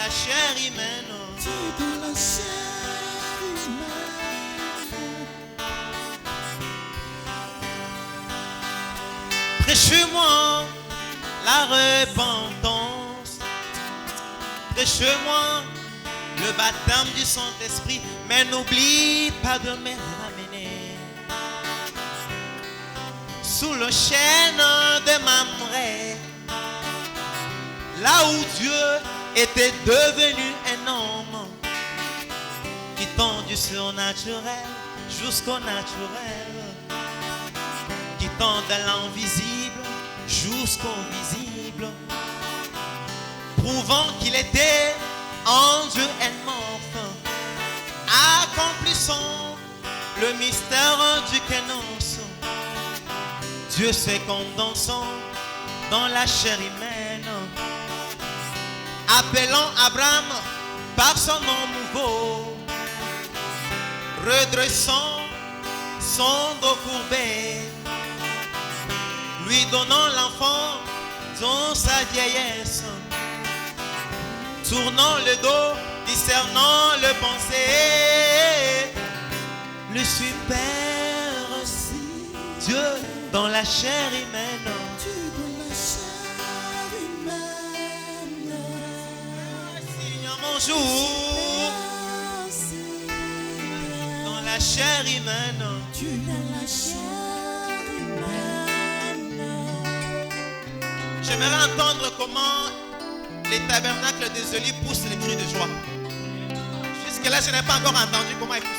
la chair humaine. Tu es dans la chair humaine. Prêche-moi la repentance. Prêche-moi le baptême du Saint-Esprit. Mais n'oublie pas de me ramener sous le chêne de Mamré, là où Dieu était devenu un homme, quittant du surnaturel jusqu'au naturel, quittant de l'invisible jusqu'au visible, prouvant qu'il était en Dieu amorphe, accomplissant le mystère du Kénos. Dieu se condensant dans la chair humaine, appelant Abraham par son nom nouveau, redressant son dos courbé, lui donnant l'enfant dans sa vieillesse, tournant le dos, discernant le pensée, le super Dieu dans la chair humaine. Tu es dans la chair humaine. Seigneur mon jour dans la chair humaine. Tu es dans la chair humaine. J'aimerais entendre comment les tabernacles des Olives poussent les cris de joie. Jusque-là, je n'ai pas encore entendu comment ils poussent.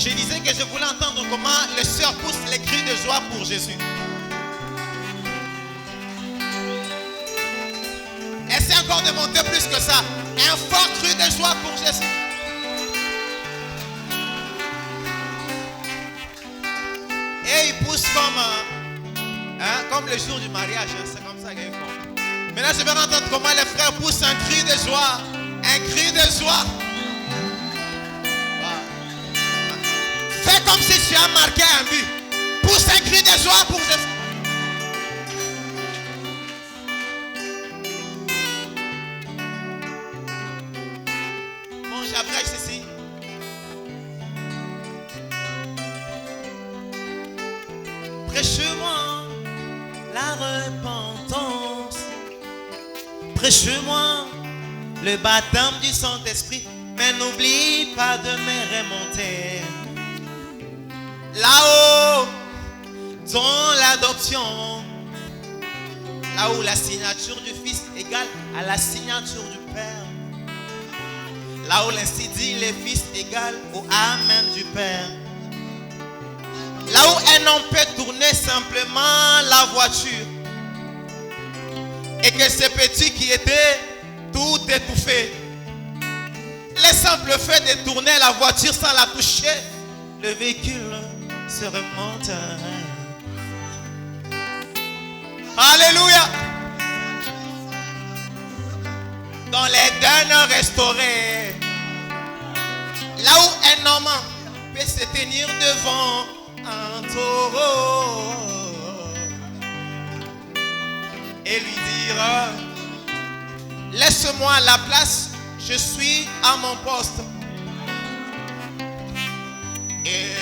Je disais que je voulais entendre comment les sœurs poussent les cris de joie pour Jésus. Essaie encore de monter plus que ça. Un fort cri de joie pour Jésus. Et ils poussent comme le jour du mariage. C'est comme ça qu'ils font. Maintenant, je vais entendre comment les frères poussent un cri de joie. Un cri de joie. Fais comme si tu as marqué un but. Pousse un cri de joie pour Jésus. Bon, j'abrège ceci. Prêche-moi la repentance. Prêche-moi le baptême du Saint-Esprit. Mais n'oublie pas de me remonter là-haut, dans l'adoption, là où la signature du Fils égale à la signature du Père, là où l'ainsi dit le Fils égale au Amen du Père, là où un homme peut tourner simplement la voiture et que ce petit qui était tout étouffé, le simple fait de tourner la voiture sans la toucher, le véhicule se remonte. Alléluia. Dans les derniers restaurés, là où un homme peut se tenir devant un taureau et lui dire: laisse-moi la place, je suis à mon poste. Et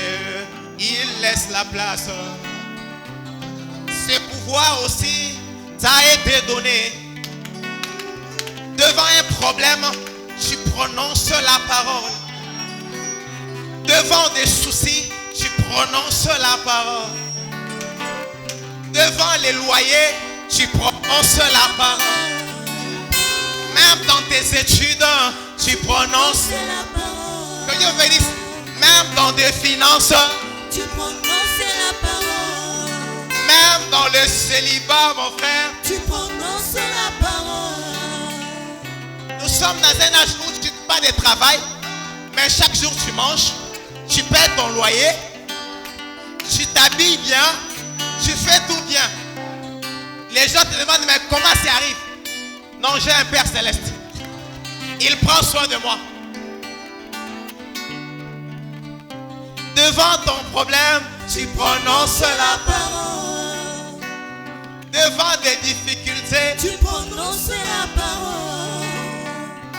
il laisse la place. Ce pouvoir aussi t'a été donné. Devant un problème, tu prononces la parole. Devant des soucis, tu prononces la parole. Devant les loyers, tu prononces la parole. Même dans tes études, tu prononces la parole. Que Dieu bénisse. Même dans des finances, Tu prononces la parole. même dans le célibat, mon frère. Tu prononces la parole. Nous sommes dans un âge où tu n'as pas de travail, mais chaque jour tu manges, tu paies ton loyer, tu t'habilles bien, tu fais tout bien. Les gens te demandent: mais comment ça arrive? Non, j'ai un Père céleste. Il prend soin de moi. Devant ton problème, tu prononces la parole. devant des difficultés, Tu prononces la parole.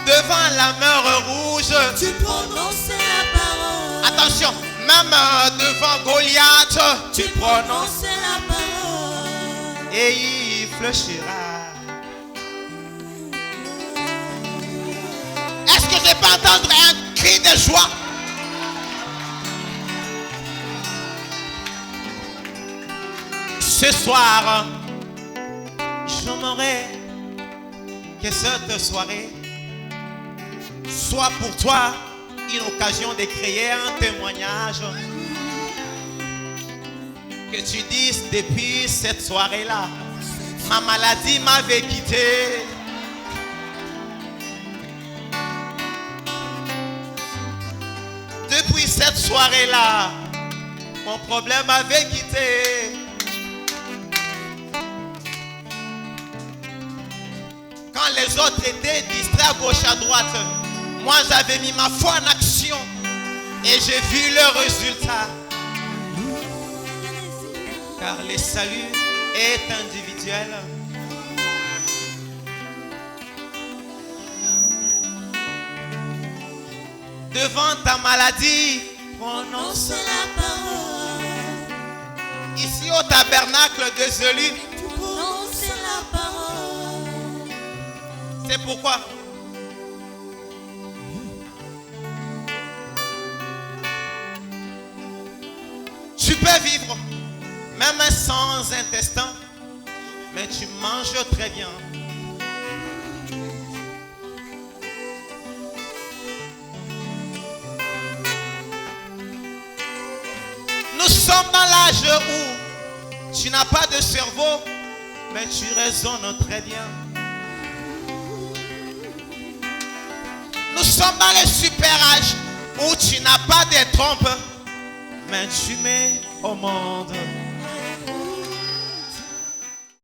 devant la mer rouge. Tu prononces la parole. Attention, même devant Goliath, tu prononces Prononce la parole. et il fléchira. Est-ce que je peux entendre un cri de joie? Ce soir, j'aimerais que cette soirée soit pour toi une occasion de créer un témoignage. Que tu dises depuis cette soirée-là, ma maladie m'avait quitté. Depuis cette soirée-là, mon problème m'avait quitté. Quand les autres étaient distraits à gauche à droite, moi j'avais mis ma foi en action et j'ai vu le résultat. Car le salut est individuel. Devant ta maladie, Prononce la parole. ici au tabernacle de Zélu, Prononce la parole. c'est pourquoi tu peux vivre même sans intestin, mais tu manges très bien. Nous sommes dans l'âge où tu n'as pas de cerveau, mais tu raisonnes très bien. Nous sommes dans le super âge où tu n'as pas de trompe, mais tu mets au monde.